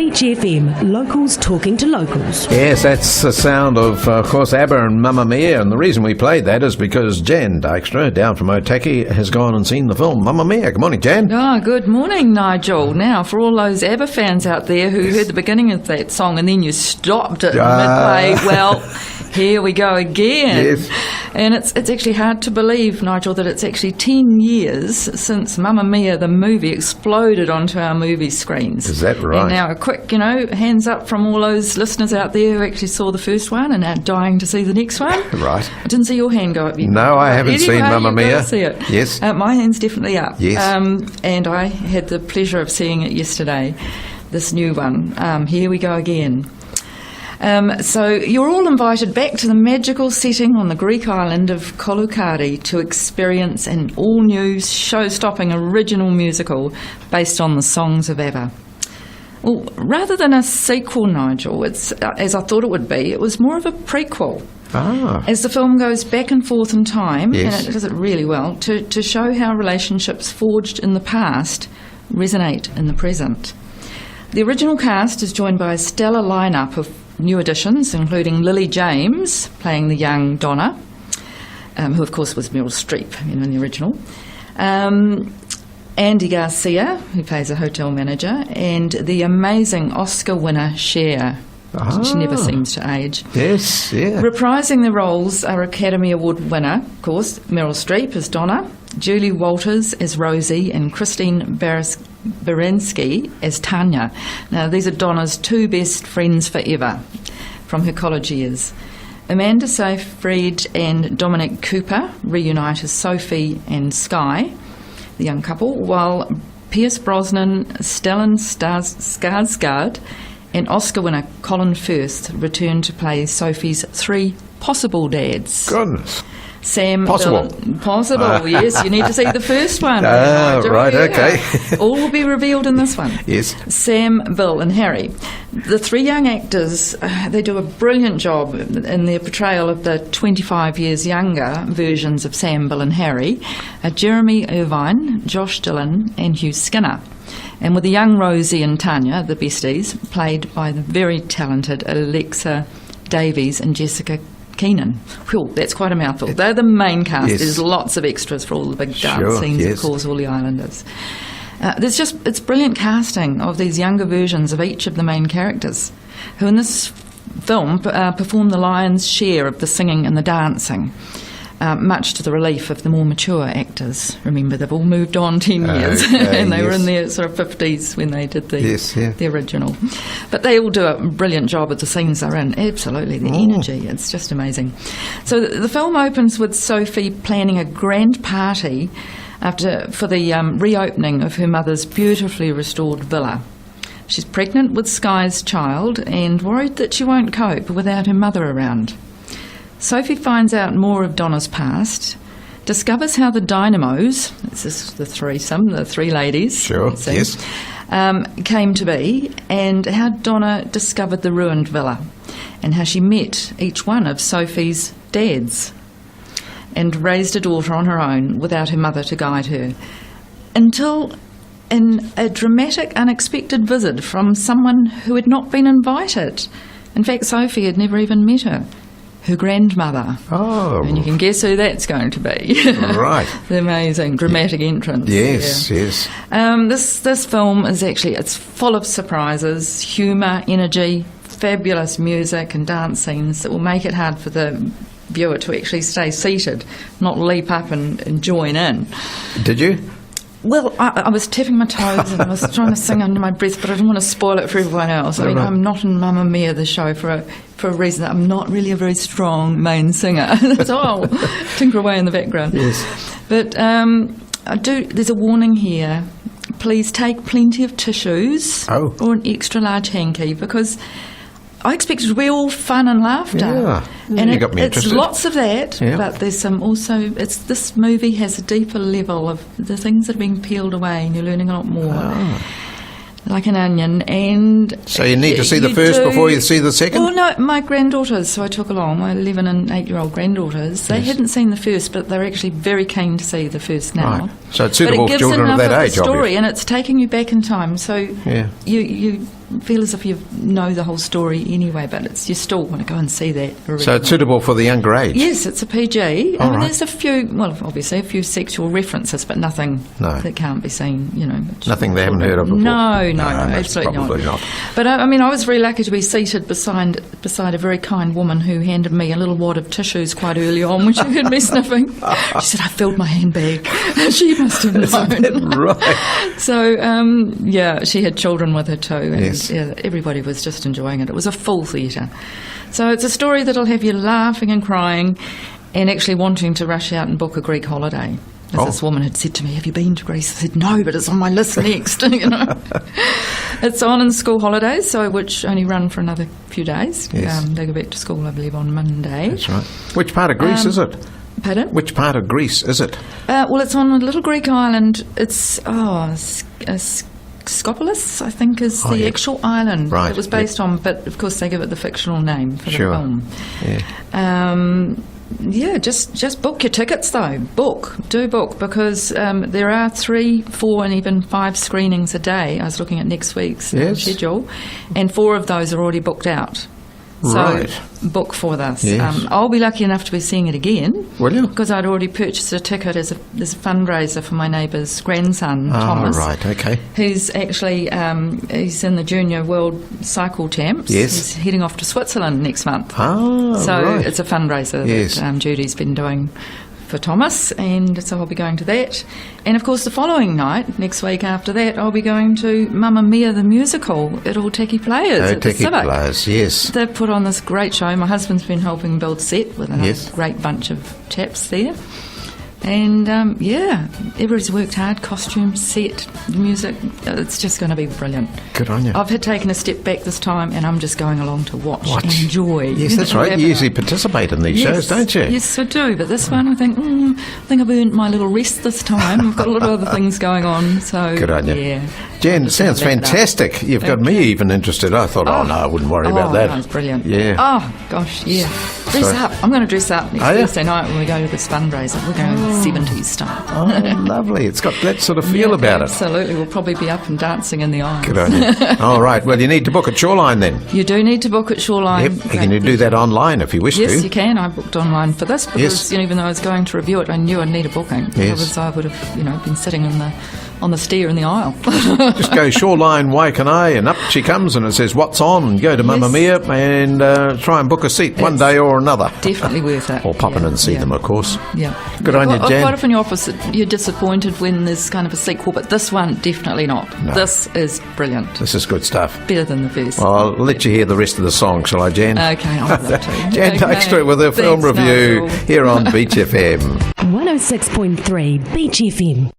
Beach FM, locals talking to locals. Yes, that's the sound of course, ABBA and Mamma Mia, and the reason we played that is because Jan Dykstra, down from Otaki, has gone and seen the film Mamma Mia. Good morning, Jan. Oh, good morning, Nigel. Now, for all those ABBA fans out there who heard the beginning of that song and then you stopped it midway, well, here we go again. Yes. And it's actually hard to believe, Nigel, that it's actually 10 years since Mamma Mia, the movie, exploded onto our movie screens. Is that right? And now a quick, hands up from all those listeners out there who actually saw the first one and are dying to see the next one. Right. I didn't see your hand go up yet. No, I haven't seen Mamma Mia. See it. Yes. My hand's definitely up. Yes. And I had the pleasure of seeing it yesterday, this new one. Here we go again. So you're all invited back to the magical setting on the Greek island of Koloukari to experience an all-new, show-stopping original musical based on the songs of ABBA. Well, rather than a sequel, Nigel, it's as I thought it would be, it was more of a prequel. As the film goes back and forth in time, yes, and it does it really well, to show how relationships forged in the past resonate in the present. The original cast is joined by a stellar lineup of new additions, including Lily James, playing the young Donna, who of course was Meryl Streep in the original, Andy Garcia, who plays a hotel manager, and the amazing Oscar winner Cher, which never seems to age. Yes, yeah. Reprising the roles are Academy Award winner, of course, Meryl Streep as Donna, Julie Walters as Rosie, and Christine Baranski as Tanya. Now, these are Donna's two best friends forever from her college years. Amanda Seyfried and Dominic Cooper reunite as Sophie and Skye, the young couple, while Pierce Brosnan, Stellan Skarsgård, and Oscar winner Colin Firth return to play Sophie's three possible dads. Goodness. Sam Possible. Possible, yes. You need to see the first one. Right, okay. All will be revealed in this one. Yes. Sam, Bill and Harry. The three young actors, they do a brilliant job in their portrayal of the 25 years younger versions of Sam, Bill and Harry. Jeremy Irvine, Josh Dillon and Hugh Skinner. And with the young Rosie and Tanya, the besties, played by the very talented Alexa Davies and Jessica Keenan. Whew, that's quite a mouthful. They're the main cast. Yes. There's lots of extras for all the big dance scenes, yes, of course, all the islanders. It's brilliant casting of these younger versions of each of the main characters, who in this film perform the lion's share of the singing and the dancing, much to the relief of the more mature actors. Remember, they've all moved on 10 years, and they were in their sort of 50s when they did the original. But they all do a brilliant job at the scenes they're in. Absolutely, the energy, it's just amazing. So the film opens with Sophie planning a grand party for the reopening of her mother's beautifully restored villa. She's pregnant with Skye's child and worried that she won't cope without her mother around. Sophie finds out more of Donna's past, discovers how the Dynamos, this is the threesome, the three ladies, came to be, and how Donna discovered the ruined villa, and how she met each one of Sophie's dads, and raised a daughter on her own without her mother to guide her, until in a dramatic, unexpected visit from someone who had not been invited. In fact, Sophie had never even met her grandmother. Oh. And you can guess who that's going to be. Right. The amazing dramatic entrance. Yes, yes. This film is it's full of surprises, humour, energy, fabulous music and dance scenes that will make it hard for the viewer to actually stay seated, not leap up and join in. Did you? Well, I was tapping my toes and I was trying to sing under my breath, but I didn't want to spoil it for everyone else. I mean, I'm not in Mamma Mia, the show, for a reason. I'm not really a very strong main singer. So I'll tinker away in the background. Yes. But there's a warning here. Please take plenty of tissues or an extra large hanky, because I expected to be all fun and laughter. Yeah. And you got me interested. It's lots of that, but there's some also, this movie has a deeper level of the things that are being peeled away, and you're learning a lot more. Like an onion. And so you need to see the first before you see the second? Well, no, my granddaughters, so I took along, my 11 and 8-year-old granddaughters, they hadn't seen the first, but they're actually very keen to see the first now. Right. So it's suitable for children of that age, obviously. And it's taking you back in time, so feel as if you know the whole story anyway, but you still want to go and see that original. So it's suitable for the younger age? Yes, it's a PG. All right. There's obviously a few sexual references, but nothing that can't be seen, Nothing they haven't heard of before? No, absolutely not. But I was very lucky to be seated beside a very kind woman who handed me a little wad of tissues quite early on when she heard me sniffing. She said, I filled my handbag. She must have known. Right. So, she had children with her too. And yes. Everybody was just enjoying it. It was a full theatre. So it's a story that'll have you laughing and crying and actually wanting to rush out and book a Greek holiday. As this woman had said to me, have you been to Greece? I said, no, but it's on my list next. It's on in school holidays, which only run for another few days. Yes. They go back to school, I believe, on Monday. That's right. Which part of Greece is it? Pardon? Which part of Greece is it? Well, it's on a little Greek island. It's Skopolis, I think, is the actual island right. it was based on, but of course they give it the fictional name for the film. Yeah. Just book your tickets though. Do book, because there are 3, 4 and even 5 screenings a day. I was looking at next week's schedule, and 4 of those are already booked out. So book for this. Yes. I'll be lucky enough to be seeing it again. Will you? Because I'd already purchased a ticket as a fundraiser for my neighbour's grandson, Thomas. Oh, right, okay. Who's actually he's in the Junior World Cycle Champs. Yes. He's heading off to Switzerland next month. It's a fundraiser that Judy's been doing for Thomas, and so I'll be going to that. And of course the following night, next week after that, I'll be going to Mamma Mia the musical at Otaki Players at the Civic. Players, yes. They've put on this great show. My husband's been helping build set with a great bunch of chaps there. And everybody's worked hard. Costume, set, music. It's just going to be brilliant. Good on you. I've taken a step back this time, and I'm just going along to watch and enjoy. Yes, that's right. You usually participate in these shows, don't you? Yes, I do. But this one, I think I've earned my little rest this time. I've got a lot of other things going on. So good on you. Yeah. Jen, it sounds fantastic. You've got me even interested. I thought, no, I wouldn't worry about that. Oh, it's brilliant. Yeah. Oh, gosh, yeah. Dress up. I'm going to dress up next Thursday night when we go to this fundraiser. We're going 70s style. Oh, lovely. It's got that sort of feel about it. Absolutely. We'll probably be up and dancing in the aisles. Good on you. All right. Well, you need to book at Shoreline then. You do need to book at Shoreline. Yep. You can do that online if you wish to. Yes, you can. I booked online for this because even though I was going to review it, I knew I'd need a booking. Otherwise I would have been sitting on the stair in the aisle. Just go Shoreline Waikanae and up she comes and it says what's on, and go to Mamma Mia and try and book a seat one day or another. Definitely worth it. Or pop in and see them, of course. Yeah. Good on you, Jan. Quite often you're opposite. You're disappointed when there's kind of a sequel, but this one, definitely not. No. This is brilliant. This is good stuff. Better than the first. Well, I'll let you hear the rest of the song, shall I, Jan? Okay, I'd love to. Jan Dykstra with her film review here on Beach FM. 106.3 Beach FM.